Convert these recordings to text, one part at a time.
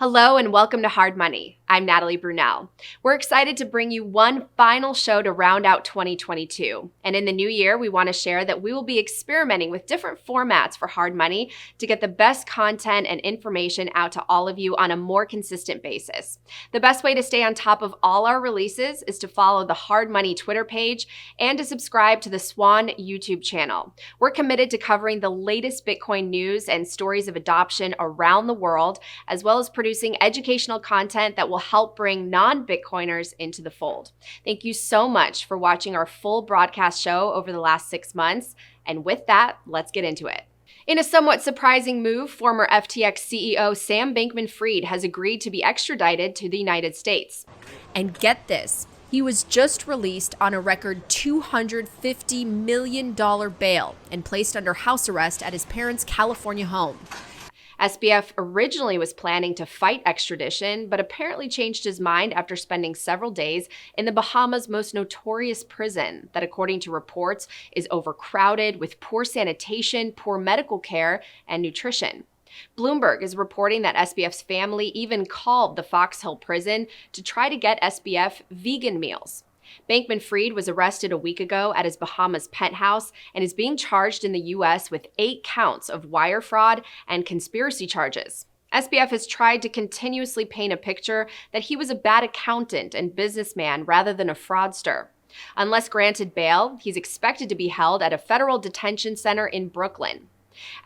Hello and welcome to Hard Money. I'm Natalie Brunell. We're excited to bring you one final show to round out 2022. And in the new year, we want to share that we will be experimenting with different formats for Hard Money to get the best content and information out to all of you on a more consistent basis. The best way to stay on top of all our releases is to follow the Hard Money Twitter page and to subscribe to the Swan YouTube channel. We're committed to covering the latest Bitcoin news and stories of adoption around the world, as well as producing educational content that will help bring non-Bitcoiners into the fold. Thank you so much for watching our full broadcast show over the last 6 months. And with that, let's get into it. In a somewhat surprising move, former FTX CEO Sam Bankman-Fried has agreed to be extradited to the United States. And get this, he was just released on a record $250 million bail and placed under house arrest at his parents' California home. SBF originally was planning to fight extradition, but apparently changed his mind after spending several days in the Bahamas' most notorious prison that, according to reports, is overcrowded with poor sanitation, poor medical care, and nutrition. Bloomberg is reporting that SBF's family even called the Fox Hill prison to try to get SBF vegan meals. Bankman-Fried was arrested a week ago at his Bahamas penthouse and is being charged in the U.S. with 8 counts of wire fraud and conspiracy charges. SBF has tried to continuously paint a picture that he was a bad accountant and businessman rather than a fraudster. Unless granted bail, he's expected to be held at a federal detention center in Brooklyn.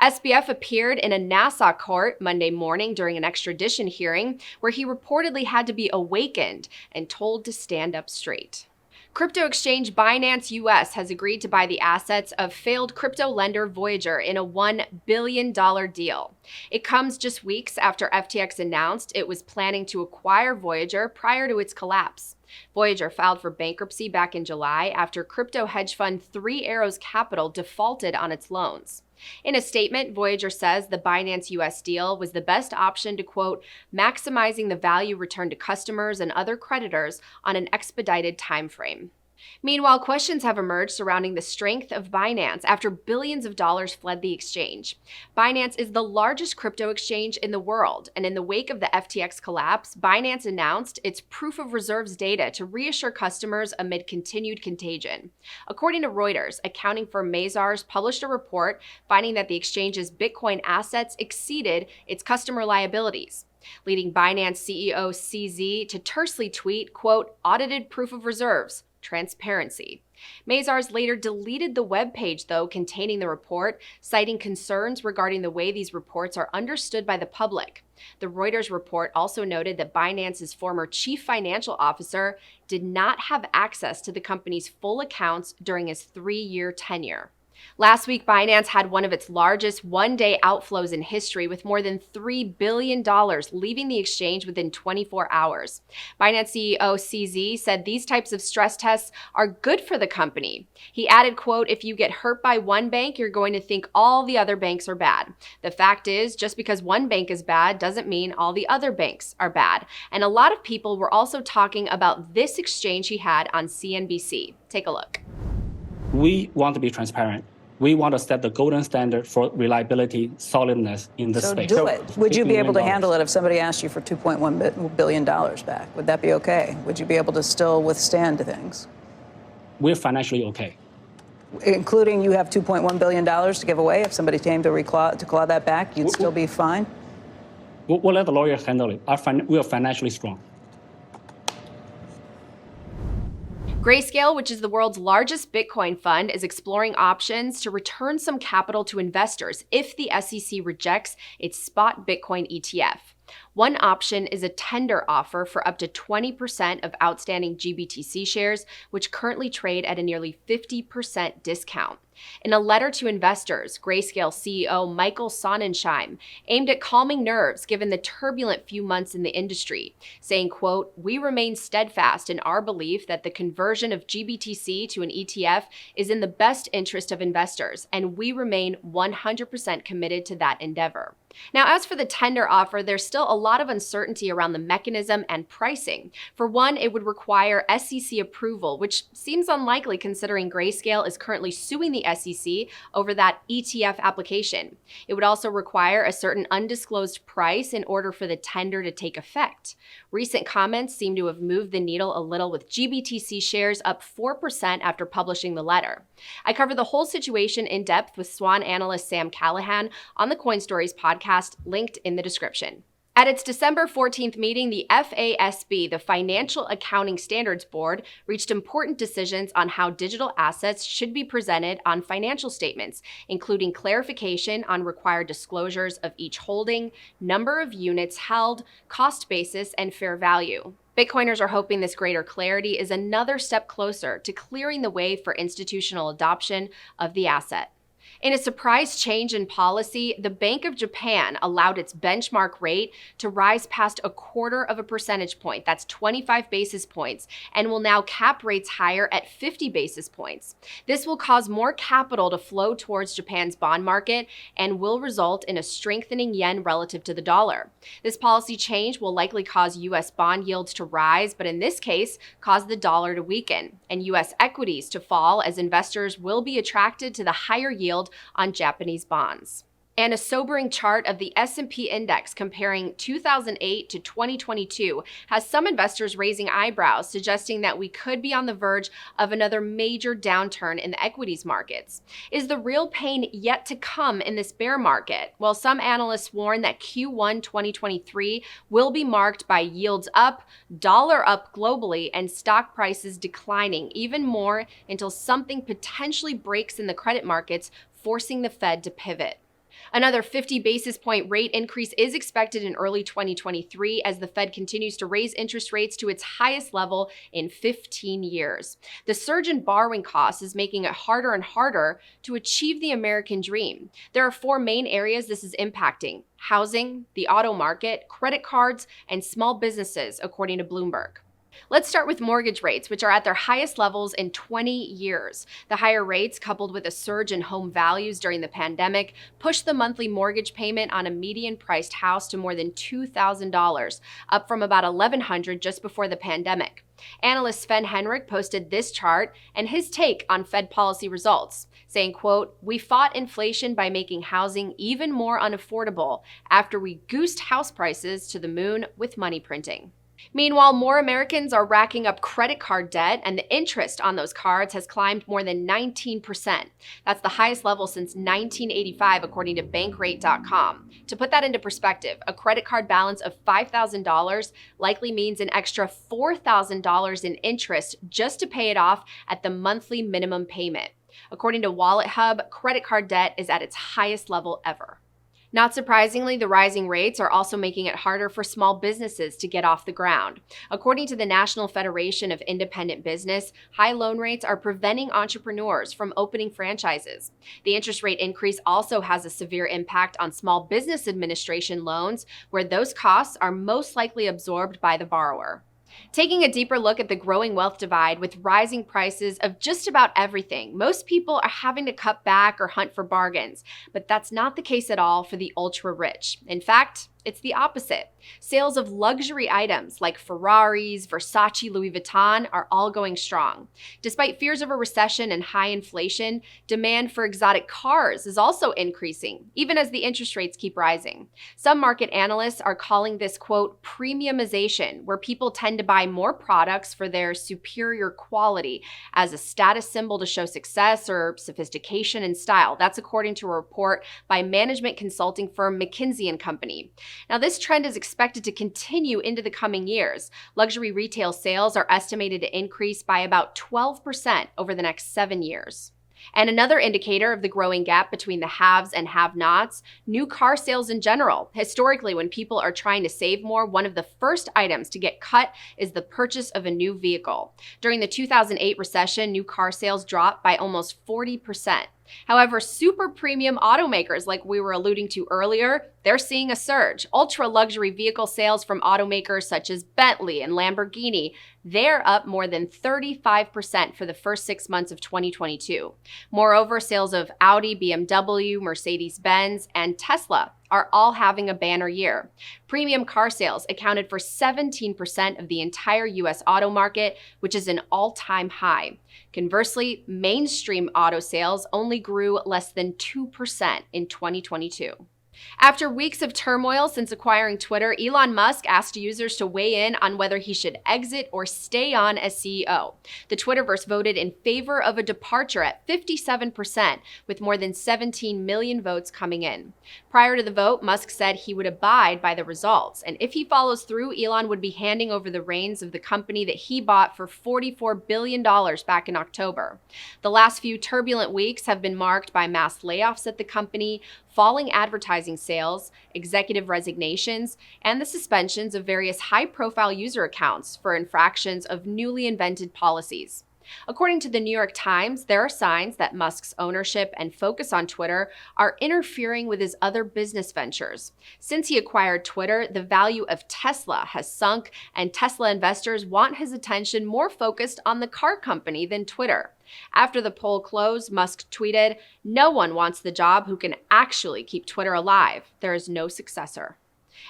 SBF appeared in a Nassau court Monday morning during an extradition hearing where he reportedly had to be awakened and told to stand up straight. Crypto exchange Binance US has agreed to buy the assets of failed crypto lender Voyager in a $1 billion deal. It comes just weeks after FTX announced it was planning to acquire Voyager prior to its collapse. Voyager filed for bankruptcy back in July after crypto hedge fund Three Arrows Capital defaulted on its loans. In a statement, Voyager says the Binance US deal was the best option to, quote, maximizing the value returned to customers and other creditors on an expedited timeframe. Meanwhile, questions have emerged surrounding the strength of Binance after billions of dollars fled the exchange. Binance is the largest crypto exchange in the world, and in the wake of the FTX collapse, Binance announced its proof of reserves data to reassure customers amid continued contagion. According to Reuters, accounting firm Mazars published a report finding that the exchange's Bitcoin assets exceeded its customer liabilities, leading Binance CEO CZ to tersely tweet, quote, audited proof of reserves. Transparency. Mazars later deleted the web page, though, containing the report, citing concerns regarding the way these reports are understood by the public. The Reuters report also noted that Binance's former chief financial officer did not have access to the company's full accounts during his 3-year tenure. Last week, Binance had one of its largest one-day outflows in history, with more than $3 billion leaving the exchange within 24 hours. Binance CEO CZ said these types of stress tests are good for the company. He added, quote, if you get hurt by one bank, you're going to think all the other banks are bad. The fact is, just because one bank is bad doesn't mean all the other banks are bad. And a lot of people were also talking about this exchange he had on CNBC. Take a look. We want to be transparent. We want to set the golden standard for reliability, solidness in this space. So do it. Would you be able to handle it if somebody asked you for $2.1 billion back? Would that be okay? Would you be able to still withstand things? We're financially okay. Including you have $2.1 billion to give away. If somebody came to claw that back, you'd still be fine? We'll let the lawyer handle it. We are financially strong. Grayscale, which is the world's largest Bitcoin fund, is exploring options to return some capital to investors if the SEC rejects its spot Bitcoin ETF. One option is a tender offer for up to 20% of outstanding GBTC shares, which currently trade at a nearly 50% discount. In a letter to investors, Grayscale CEO Michael Sonnensheim aimed at calming nerves given the turbulent few months in the industry, saying, quote, we remain steadfast in our belief that the conversion of GBTC to an ETF is in the best interest of investors, and we remain 100% committed to that endeavor. Now, as for the tender offer, there's still a lot of uncertainty around the mechanism and pricing. For one, it would require SEC approval, which seems unlikely considering Grayscale is currently suing the SEC over that ETF application. It would also require a certain undisclosed price in order for the tender to take effect. Recent comments seem to have moved the needle a little, with GBTC shares up 4% after publishing the letter. I cover the whole situation in depth with Swan analyst Sam Callahan on the Coin Stories podcast, linked in the description. At its December 14th meeting, the FASB, the Financial Accounting Standards Board, reached important decisions on how digital assets should be presented on financial statements, including clarification on required disclosures of each holding, number of units held, cost basis, and fair value. Bitcoiners are hoping this greater clarity is another step closer to clearing the way for institutional adoption of the asset. In a surprise change in policy, the Bank of Japan allowed its benchmark rate to rise past 0.25 percentage point, that's 25 basis points, and will now cap rates higher at 50 basis points. This will cause more capital to flow towards Japan's bond market and will result in a strengthening yen relative to the dollar. This policy change will likely cause U.S. bond yields to rise, but in this case, cause the dollar to weaken, and U.S. equities to fall, as investors will be attracted to the higher yield on Japanese bonds. And a sobering chart of the S&P index comparing 2008 to 2022 has some investors raising eyebrows, suggesting that we could be on the verge of another major downturn in the equities markets. Is the real pain yet to come in this bear market? Well, some analysts warn that Q1 2023 will be marked by yields up, dollar up globally, and stock prices declining even more until something potentially breaks in the credit markets, forcing the Fed to pivot. Another 50 basis point rate increase is expected in early 2023 as the Fed continues to raise interest rates to its highest level in 15 years. The surge in borrowing costs is making it harder and harder to achieve the American dream. There are 4 main areas this is impacting: housing, the auto market, credit cards, and small businesses, according to Bloomberg. Let's start with mortgage rates, which are at their highest levels in 20 years. The higher rates, coupled with a surge in home values during the pandemic, pushed the monthly mortgage payment on a median-priced house to more than $2,000, up from about $1,100 just before the pandemic. Analyst Sven Henrik posted this chart and his take on Fed policy results, saying, quote, "We fought inflation by making housing even more unaffordable after we goosed house prices to the moon with money printing." Meanwhile, more Americans are racking up credit card debt, and the interest on those cards has climbed more than 19%. That's the highest level since 1985, according to Bankrate.com. To put that into perspective, a credit card balance of $5,000 likely means an extra $4,000 in interest just to pay it off at the monthly minimum payment. According to Wallet Hub, credit card debt is at its highest level ever. Not surprisingly, the rising rates are also making it harder for small businesses to get off the ground. According to the National Federation of Independent Business, high loan rates are preventing entrepreneurs from opening franchises. The interest rate increase also has a severe impact on Small Business Administration loans, where those costs are most likely absorbed by the borrower. Taking a deeper look at the growing wealth divide with rising prices of just about everything, most people are having to cut back or hunt for bargains, but that's not the case at all for the ultra-rich. In fact, it's the opposite. Sales of luxury items like Ferraris, Versace, Louis Vuitton are all going strong. Despite fears of a recession and high inflation, demand for exotic cars is also increasing, even as the interest rates keep rising. Some market analysts are calling this, quote, premiumization, where people tend to buy more products for their superior quality as a status symbol to show success or sophistication and style. That's according to a report by management consulting firm McKinsey & Company. Now, this trend is expected to continue into the coming years. Luxury retail sales are estimated to increase by about 12% over the next 7 years. And another indicator of the growing gap between the haves and have-nots, new car sales in general. Historically, when people are trying to save more, one of the first items to get cut is the purchase of a new vehicle. During the 2008 recession, new car sales dropped by almost 40%. However, super premium automakers, like we were alluding to earlier, they're seeing a surge. Ultra luxury vehicle sales from automakers such as Bentley and Lamborghini They're up more than 35% for the first 6 months of 2022. Moreover, sales of Audi, BMW, Mercedes-Benz, and Tesla are all having a banner year. Premium car sales accounted for 17% of the entire US auto market, which is an all-time high. Conversely, mainstream auto sales only grew less than 2% in 2022. After weeks of turmoil since acquiring Twitter, Elon Musk asked users to weigh in on whether he should exit or stay on as CEO. The Twitterverse voted in favor of a departure at 57%, with more than 17 million votes coming in. Prior to the vote, Musk said he would abide by the results, and if he follows through, Elon would be handing over the reins of the company that he bought for $44 billion back in October. The last few turbulent weeks have been marked by mass layoffs at the company, falling advertising sales, executive resignations, and the suspensions of various high-profile user accounts for infractions of newly invented policies. According to the New York Times, there are signs that Musk's ownership and focus on Twitter are interfering with his other business ventures. Since he acquired Twitter, the value of Tesla has sunk, and Tesla investors want his attention more focused on the car company than Twitter. After the poll closed, Musk tweeted, "No one wants the job who can actually keep Twitter alive. There is no successor."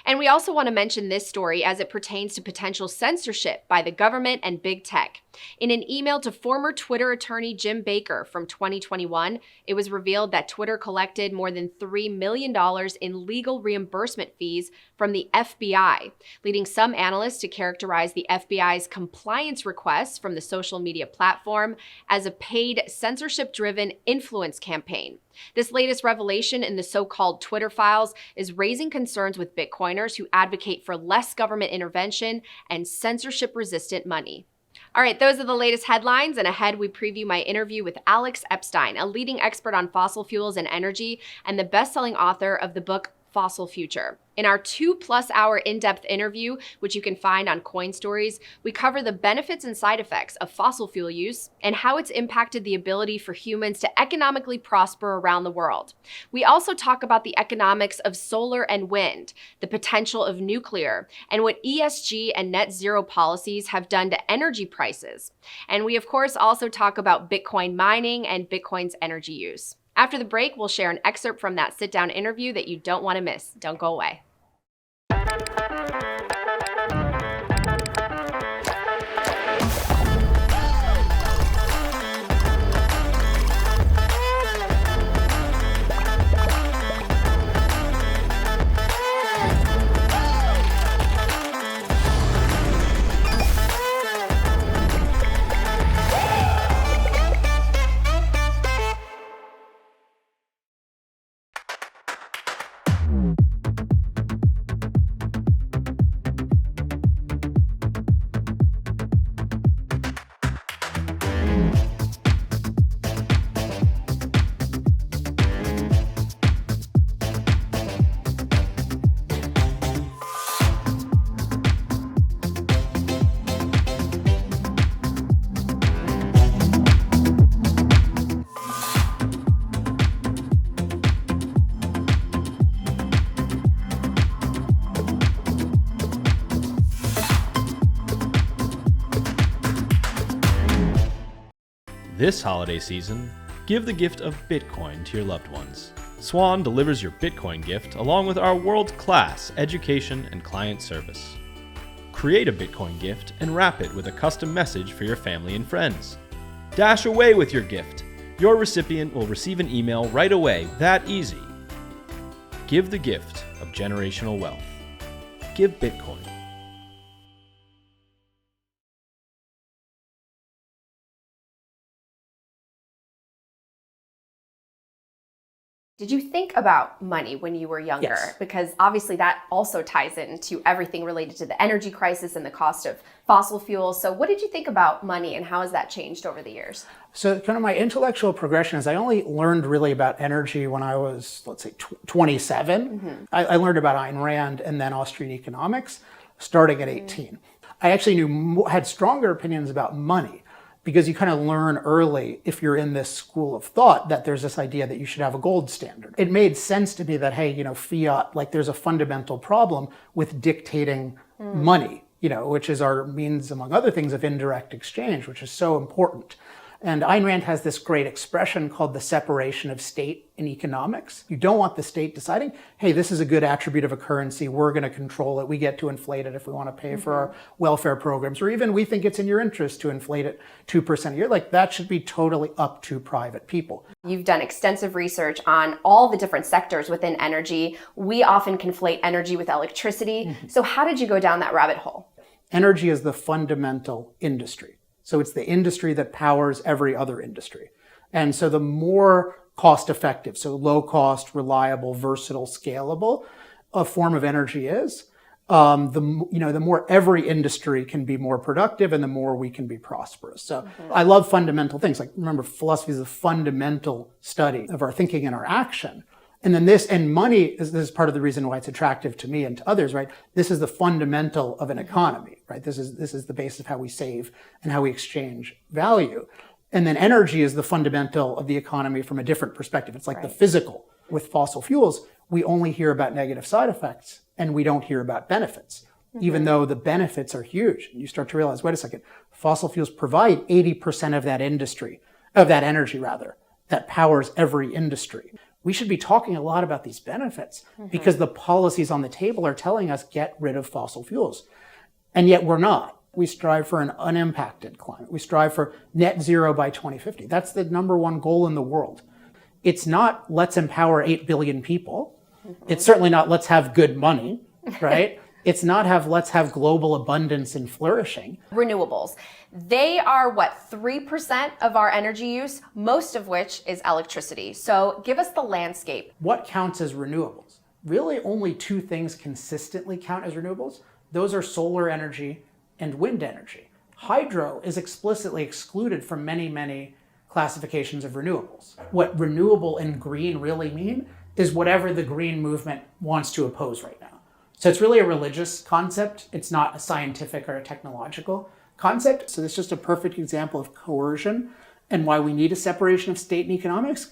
And we also want to mention this story as it pertains to potential censorship by the government and big tech. In an email to former Twitter attorney Jim Baker from 2021, it was revealed that Twitter collected more than $3 million in legal reimbursement fees from the FBI, leading some analysts to characterize the FBI's compliance requests from the social media platform as a paid, censorship-driven influence campaign. This latest revelation in the so-called Twitter files is raising concerns with Bitcoiners who advocate for less government intervention and censorship-resistant money. All right, those are the latest headlines, and ahead we preview my interview with Alex Epstein, a leading expert on fossil fuels and energy and the best-selling author of the book Fossil Future. In our 2+ hour in-depth interview, which you can find on Coin Stories, we cover the benefits and side effects of fossil fuel use and how it's impacted the ability for humans to economically prosper around the world. We also talk about the economics of solar and wind, the potential of nuclear, and what ESG and net zero policies have done to energy prices. And we, of course, also talk about Bitcoin mining and Bitcoin's energy use. After the break, we'll share an excerpt from that sit-down interview that you don't want to miss. Don't go away. This holiday season, give the gift of Bitcoin to your loved ones. Swan delivers your Bitcoin gift along with our world-class education and client service. Create a Bitcoin gift and wrap it with a custom message for your family and friends. Dash away with your gift. Your recipient will receive an email right away, that easy. Give the gift of generational wealth. Give Bitcoin. Did you think about money when you were younger? Yes. Because obviously that also ties into everything related to the energy crisis and the cost of fossil fuels. So what did you think about money and how has that changed over the years? So kind of my intellectual progression is I only learned really about energy when I was, let's say, 27. Mm-hmm. I learned about Ayn Rand and then Austrian economics starting at 18. I actually had stronger opinions about money because you kind of learn early, if you're in this school of thought, that there's this idea that you should have a gold standard. It made sense to me that, hey, fiat, like there's a fundamental problem with dictating money. which is our means, among other things, of indirect exchange, which is so important. And Ayn Rand has this great expression called the separation of state and economics. You don't want the state deciding, hey, this is a good attribute of a currency, we're going to control it, we get to inflate it if we want to pay for our welfare programs, or even we think it's in your interest to inflate it 2% a year. Like, that should be totally up to private people. You've done extensive research on all the different sectors within energy. We often conflate energy with electricity. So how did you go down that rabbit hole? Energy is the fundamental industry. So it's the industry that powers every other industry. And so the more cost effective, so low cost, reliable, versatile, scalable a form of energy is, the more every industry can be more productive and the more we can be prosperous. So I love fundamental things. Like, remember, philosophy is a fundamental study of our thinking and our action. And then money this is part of the reason why it's attractive to me and to others, right? This is the fundamental of an economy, right? This is the basis of how we save and how we exchange value. And then energy is the fundamental of the economy from a different perspective. It's like the physical. With fossil fuels, we only hear about negative side effects and we don't hear about benefits, even though the benefits are huge. And you start to realize, wait a second, fossil fuels provide 80% of that energy that powers every industry. We should be talking a lot about these benefits because the policies on the table are telling us get rid of fossil fuels. And yet we're not. We strive for an unimpacted climate. We strive for net zero by 2050. That's the number one goal in the world. It's not let's empower 8 billion people. It's certainly not let's have good money, right? It's not let's have global abundance and flourishing. Renewables. They are 3% of our energy use, most of which is electricity. So give us the landscape. What counts as renewables? Really only two things consistently count as renewables. Those are solar energy and wind energy. Hydro is explicitly excluded from many, many classifications of renewables. What renewable and green really mean is whatever the green movement wants to oppose right now. So it's really a religious concept. It's not a scientific or a technological concept. So it's just a perfect example of coercion and why we need a separation of state and economics.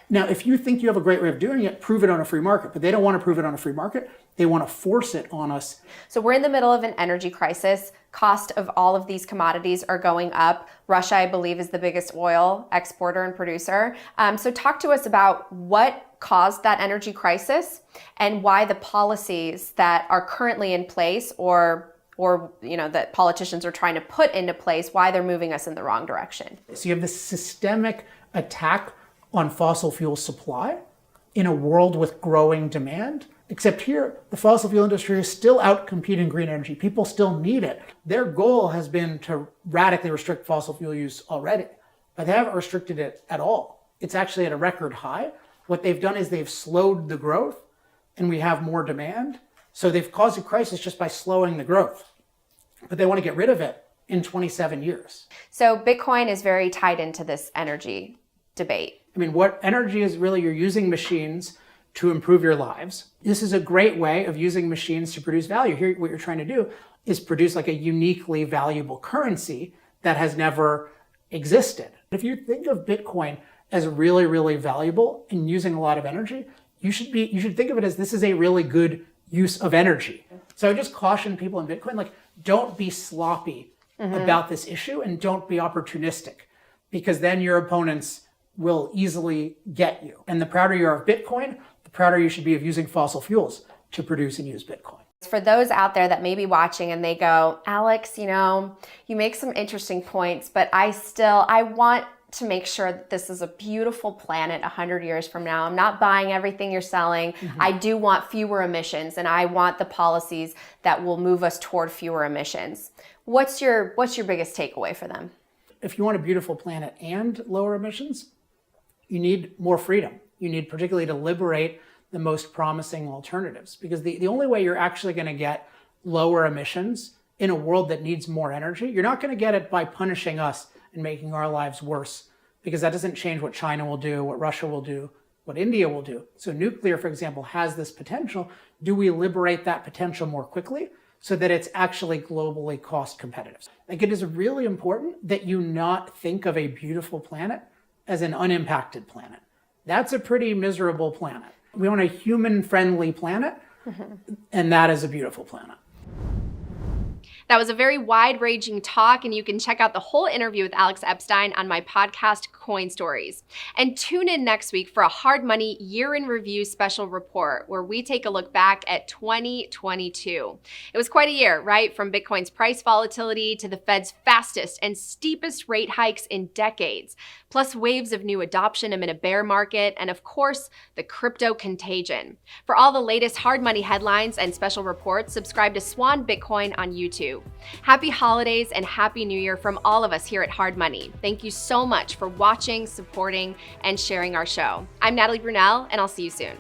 Now, if you think you have a great way of doing it, prove it on a free market. But they don't want to prove it on a free market. They want to force it on us. So we're in the middle of an energy crisis. Cost of all of these commodities are going up. Russia, I believe, is the biggest oil exporter and producer. So talk to us about what caused that energy crisis and why the policies that are currently in place or that politicians are trying to put into place, why they're moving us in the wrong direction. So you have this systemic attack on fossil fuel supply in a world with growing demand. Except here, the fossil fuel industry is still out competing green energy. People still need it. Their goal has been to radically restrict fossil fuel use already, but they haven't restricted it at all. It's actually at a record high. What they've done is they've slowed the growth and we have more demand. So they've caused a crisis just by slowing the growth, but they want to get rid of it in 27 years. So Bitcoin is very tied into this energy debate. I mean, what energy is really, you're using machines to improve your lives. This is a great way of using machines to produce value. Here, what you're trying to do is produce like a uniquely valuable currency that has never existed. If you think of Bitcoin as really, really valuable and using a lot of energy, you should think of it as this is a really good use of energy. So I just caution people in Bitcoin, like, don't be sloppy about this issue and don't be opportunistic, because then your opponents will easily get you. And the prouder you are of Bitcoin, the prouder you should be of using fossil fuels to produce and use Bitcoin. For those out there that may be watching and they go, Alex, you make some interesting points, but I want to make sure that this is a beautiful planet 100 years from now. I'm not buying everything you're selling. I do want fewer emissions, and I want the policies that will move us toward fewer emissions. What's your biggest takeaway for them? If you want a beautiful planet and lower emissions, you need more freedom. You need particularly to liberate the most promising alternatives, because the only way you're actually going to get lower emissions in a world that needs more energy, you're not going to get it by punishing us and making our lives worse, because that doesn't change what China will do, what Russia will do, what India will do. So nuclear, for example, has this potential. Do we liberate that potential more quickly so that it's actually globally cost competitive? Like, it is really important that you not think of a beautiful planet as an unimpacted planet. That's a pretty miserable planet. We want a human-friendly planet, and that is a beautiful planet. That was a very wide-ranging talk, and you can check out the whole interview with Alex Epstein on my podcast, Coin Stories. And tune in next week for a Hard Money Year in Review special report, where we take a look back at 2022. It was quite a year, right? From Bitcoin's price volatility to the Fed's fastest and steepest rate hikes in decades, plus waves of new adoption amid a bear market, and of course, the crypto contagion. For all the latest hard money headlines and special reports, subscribe to Swan Bitcoin on YouTube. Happy holidays and Happy New Year from all of us here at Hard Money. Thank you so much for watching, supporting, and sharing our show. I'm Natalie Brunell, and I'll see you soon.